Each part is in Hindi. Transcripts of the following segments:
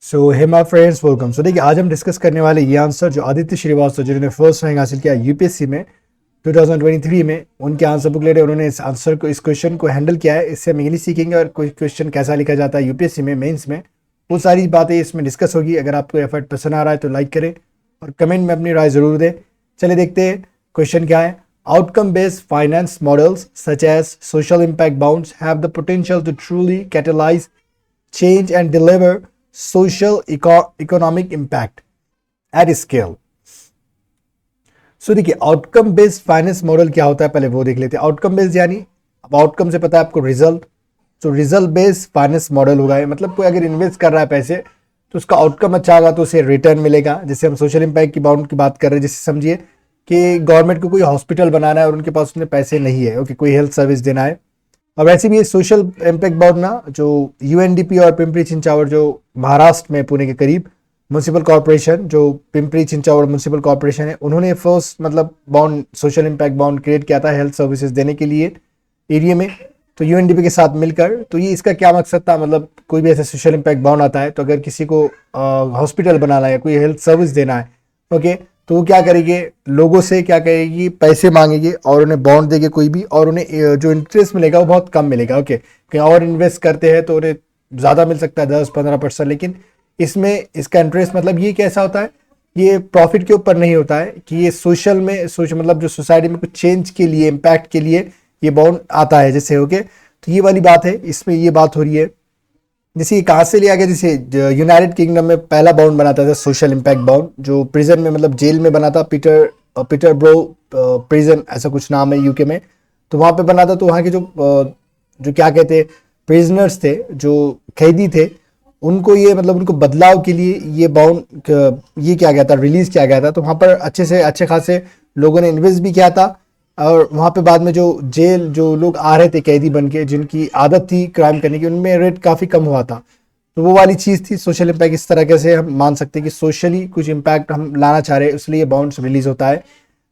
So hey my friends, welcome. So देखिए, आज हम डिस्कस करने वाले ये आंसर जो आदित्य श्रीवास्तव जिन्होंने फर्स्ट रैंक हासिल किया यूपीएससी में 2023 में, उनके आंसर बुक लेटर उन्होंने इस आंसर को, इस क्वेश्चन को हैंडल किया है। इससे हम इंग्लिश सीखेंगे और कोई क्वेश्चन कैसा लिखा जाता है यूपीएससी में, मेंस में, वो सारी बातें इसमें डिस्कस होगी। अगर आपको एफर्ट पसंद आ रहा है तो लाइक करें और कमेंट में अपनी राय जरूर दें। चलिए देखते हैं क्वेश्चन क्या है। Outcome based finance models such as social impact bonds have the potential to truly catalyse change and deliver social economic impact at scale। सो देखिए, आउटकम बेस्ड फाइनेंस मॉडल क्या होता है पहले वो देख लेते हैं। आउटकम बेस्ड यानी, अब आउटकम से पता है आपको रिजल्ट, तो रिजल्ट बेस्ड फाइनेंस मॉडल होगा। मतलब कोई अगर इन्वेस्ट कर रहा है पैसे तो उसका आउटकम अच्छा होगा तो उसे रिटर्न मिलेगा। जैसे हम सोशल इम्पैक्ट की बाउंड की बात कर रहे हैं, जैसे समझिए कि गवर्नमेंट को कोई हॉस्पिटल बनाना है और उनके पास उसमें पैसे नहीं है, ओके, कोई हेल्थ सर्विस देना है। और वैसे भी ये सोशल इम्पैक्ट बोर्ड ना, जो यूएनडीपी और पिंपरी चिंचावड़, जो महाराष्ट्र में पुणे के करीब म्यूनिसिपल कॉर्पोरेशन, जो पिंपरी चिंचावड़ म्यूनिसिपल कॉर्पोरेशन है, उन्होंने फर्स्ट मतलब bond, social impact bond create किया था हेल्थ सर्विसेज देने के लिए एरिया में, तो यूएनडीपी के साथ मिलकर। तो ये इसका क्या मकसद था, मतलब कोई भी ऐसा सोशल इम्पैक्ट बॉन्ड आता है तो अगर किसी को हॉस्पिटल बनाना है, कोई हेल्थ सर्विस देना है, ओके, तो वो क्या करेंगे, लोगों से क्या करेगी, पैसे मांगेंगे और उन्हें बॉन्ड देंगे कोई भी, और उन्हें जो इंटरेस्ट मिलेगा वो बहुत कम मिलेगा, ओके। कहीं और इन्वेस्ट करते हैं तो उन्हें ज़्यादा मिल सकता है, 10-15%, लेकिन इसमें इसका इंटरेस्ट, मतलब ये कैसा होता है, ये प्रॉफिट के ऊपर नहीं होता है कि ये सोशल में, मतलब जो सोसाइटी में कुछ चेंज के लिए, इम्पैक्ट के लिए ये बॉन्ड आता है, जैसे, ओके। तो ये वाली बात है, इसमें ये बात हो रही है। जैसे ये कहाँ से लिया गया, जैसे यूनाइटेड किंगडम में पहला बाउंड बनाता था सोशल इम्पैक्ट बाउंड, जो प्रिजन में, मतलब जेल में बना था, पीटरब्रो प्रिजन ऐसा कुछ नाम है यूके में। तो वहाँ पे बना था, तो वहाँ के जो क्या कहते हैं, प्रिजनर्स थे, जो कैदी थे, उनको ये, मतलब उनको बदलाव के लिए ये बाउंड ये किया गया था, रिलीज किया गया था। तो वहाँ पर अच्छे खासे लोगों ने इन्वेस्ट भी किया था, और वहाँ पे बाद में जो जेल, जो लोग आ रहे थे कैदी बन के, जिनकी आदत थी क्राइम करने की, उनमें रेट काफ़ी कम हुआ था। तो वो वाली चीज़ थी सोशल इम्पैक्ट। इस तरह से हम मान सकते हैं कि सोशली कुछ इम्पैक्ट हम लाना चाह रहे हैं, इसलिए बाउंड्स रिलीज होता है।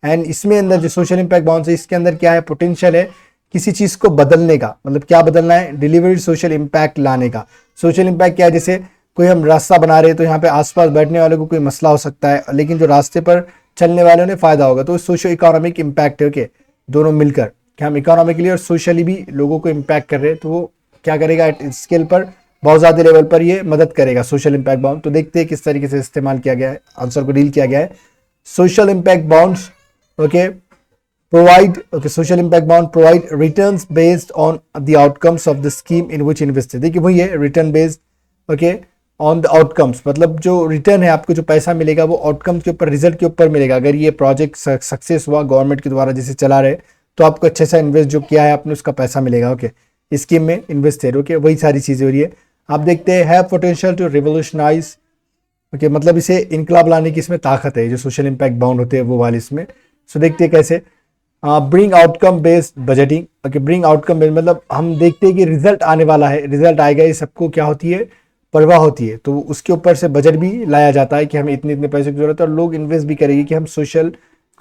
एंड इसमें अंदर जो सोशल इम्पैक्ट बाउंड्स है, इसके अंदर क्या है, पोटेंशियल है किसी चीज़ को बदलने का। मतलब क्या बदलना है, डिलीवरी सोशल इम्पैक्ट लाने का। सोशल इम्पैक्ट क्या है, जैसे कोई हम रास्ता बना रहे हैं तो यहाँ पे आसपास बैठने वाले को कोई मसला हो सकता है, लेकिन जो रास्ते पर चलने वाले उन्हें फायदा होगा, तो सोशो इकोनॉमिक इम्पैक्ट है, ओके। दोनों मिलकर कि हम इकोनॉमिकली और सोशली भी लोगों को इम्पैक्ट कर रहे हैं, तो वो क्या करेगा, एट स्केल पर, बहुत ज़्यादा लेवल पर ये मदद करेगा सोशल इम्पैक्ट बाउंड। तो देखते हैं किस तरीके से इस्तेमाल किया गया है, आंसर को डील किया गया है। Social impact bounds, okay, provide, okay, social impact bound provide returns based on the outcomes of the scheme in which invested. देखिए वही है, return based, okay, on the outcomes, मतलब जो रिटर्न है, आपको जो पैसा मिलेगा वो आउटकम्स के ऊपर, रिजल्ट के ऊपर मिलेगा। अगर ये प्रोजेक्ट सक्सेस हुआ गवर्नमेंट के द्वारा जैसे चला रहे, तो आपको अच्छे सा इन्वेस्ट जो किया है आपने, उसका पैसा मिलेगा, ओके। स्कीम में इन्वेस्टेड, ओके, वही सारी चीज़ें हो रही है। आप देखते हैं, have potential to revolutionise, okay, मतलब इसे इनकलाब लाने की इसमें ताकत है, जो सोशल इम्पैक्ट बाउंड होते हैं वो वाले इसमें। सो देखते हैं कैसे। Bring outcome based budgeting, okay, bring outcome based, मतलब हम देखते हैं कि रिजल्ट आने वाला है, रिजल्ट आएगा, ये सबको क्या होती है, परवाह होती है, तो उसके ऊपर से बजट भी लाया जाता है कि हमें इतने इतने पैसे की जरूरत है, और लोग इन्वेस्ट भी करेंगे कि हम सोशल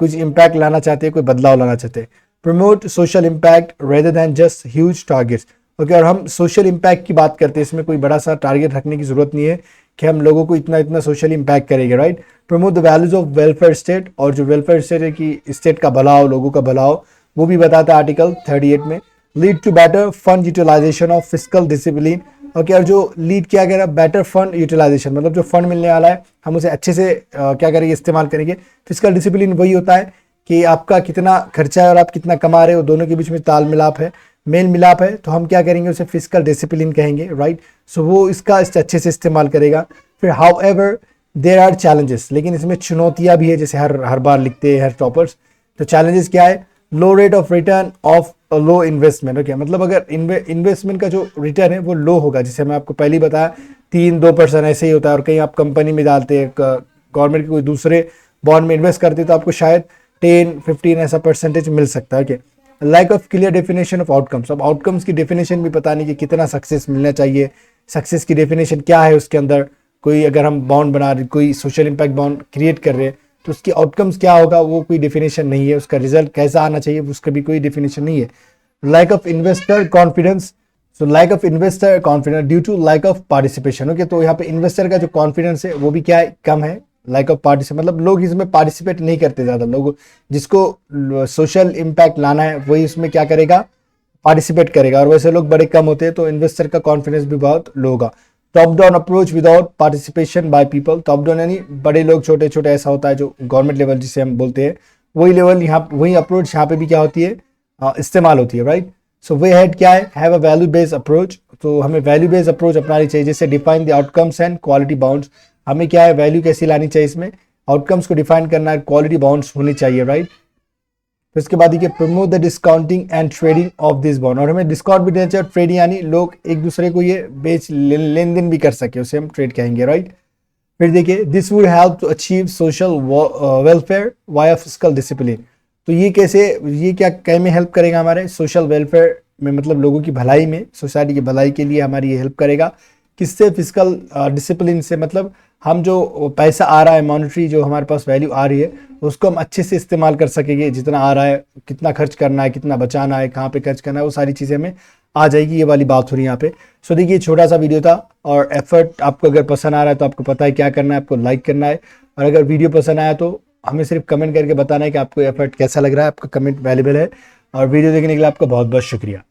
कुछ इम्पैक्ट लाना चाहते हैं, कोई बदलाव लाना चाहते हैं। Promote social impact rather than just huge targets, okay. और हम सोशल इम्पैक्ट की बात करते हैं, इसमें कोई बड़ा सा टारगेट रखने की जरूरत नहीं है कि हम लोगों को इतना इतना सोशल इम्पैक्ट करेंगे, right. Promote the values of welfare state, और जो वेलफेयर स्टेट है कि स्टेट का भला हो, लोगों का भला हो, वो भी बताता है आर्टिकल 38 में। Lead to better fund utilisation of physical discipline, okay. और जो लीड किया गया, बेटर फंड यूटिलाइजेशन, मतलब जो फंड मिलने वाला है हम उसे अच्छे से क्या करेंगे, इस्तेमाल करेंगे। फिजिकल डिसिप्लिन वही होता है कि आपका कितना खर्चा है और आप कितना कमा रहे हो, दोनों के बीच में ताल मिलाप है, मेल मिलाप है, तो हम क्या करेंगे, उसे फिजिकल डिसिप्लिन कहेंगे, राइट। सो वो इसका अच्छे से इस्तेमाल करेगा। फिर however there are challenges, लेकिन इसमें चुनौतियाँ भी है, जैसे हर बार लिखते हैं हर टॉपर्स। तो चैलेंजेस क्या है, low rate of return of low investment, okay, मतलब अगर इन्वेस्टमेंट का जो रिटर्न है वो लो होगा, जैसे मैं आपको पहले ही बताया 3-2% ऐसे ही होता है, और कहीं आप कंपनी में डालते हैं, गवर्नमेंट के कोई दूसरे बॉन्ड में इन्वेस्ट करते हैं, तो आपको शायद 10-15 ऐसा परसेंटेज मिल सकता है, okay. Lack of clear definition of outcomes, अब आउटकम्स की डेफिनेशन भी पता नहीं कि कितना सक्सेस मिलना चाहिए, सक्सेस की डेफिनेशन क्या है उसके अंदर। कोई अगर हम बॉन्ड बना रहे, कोई सोशल इम्पैक्ट बॉन्ड क्रिएट कर रहे हैं, तो उसकी आउटकम्स क्या होगा वो कोई डेफिनेशन नहीं है, उसका रिजल्ट कैसा आना चाहिए उसका भी कोई डेफिनेशन नहीं है। Lack of investor confidence, so lack of investor confidence due to lack of participation. Okay, तो यहाँ पे इन्वेस्टर का जो कॉन्फिडेंस है वो भी क्या है, कम है। लैक ऑफ पार्टिसिपेट मतलब लोग इसमें पार्टिसिपेट नहीं करते ज़्यादा। लोग जिसको सोशल इम्पैक्ट लाना है वही इसमें क्या करेगा, पार्टिसिपेट करेगा, और वैसे लोग बड़े कम होते हैं, तो इन्वेस्टर का कॉन्फिडेंस भी बहुत लो होगा। Top down approach without participation by people. Top down यानी बड़े लोग छोटे छोटे ऐसा होता है, जो गवर्नमेंट लेवल जिसे हम बोलते हैं, वही लेवल यहाँ, वही अप्रोच यहाँ पे भी क्या होती है, इस्तेमाल होती है, राइट। सो वे हेड क्या है, have a value based approach. तो हमें वैल्यू बेस्ड अप्रोच अपनानी चाहिए, जैसे define the outcomes and quality bounds. हमें क्या है, वैल्यू कैसी लानी चाहिए इसमें, आउटकम्स को डिफाइन करना है, क्वालिटी बाउंड्स होनी चाहिए, राइट। तो इसके बाद देखिए promote the discounting and trading of this bond. और हमें डिस्काउंट भी देना चाहिए, ट्रेडिंग यानी लोग एक दूसरे को ये बेच लेन देन भी कर सके, उसे हम ट्रेड कहेंगे, राइट। फिर देखिए this would help to achieve social welfare via fiscal discipline. तो ये कैसे, ये क्या कहीं में हेल्प करेगा, हमारे सोशल वेलफेयर में, मतलब लोगों की भलाई में, सोसाइटी की भलाई के लिए हमारी ये हेल्प करेगा। किससे, फिजिकल डिसिप्लिन से, मतलब हम जो पैसा आ रहा है, मॉनेटरी जो हमारे पास वैल्यू आ रही है, उसको हम अच्छे से इस्तेमाल कर सकेंगे। जितना आ रहा है, कितना खर्च करना है, कितना बचाना है, कहाँ पे खर्च करना है, वो सारी चीज़ें हमें आ जाएगी। ये वाली बात हो रही है यहाँ पे। सो देखिए छोटा सा वीडियो था, और एफर्ट आपको अगर पसंद आ रहा है तो आपको पता है क्या करना है, आपको लाइक करना है। और अगर वीडियो पसंद आया तो हमें सिर्फ कमेंट करके बताना है कि आपको एफर्ट कैसा लग रहा है, आपका कमेंट वैल्यूबल है। और वीडियो देखने के लिए आपका बहुत बहुत शुक्रिया।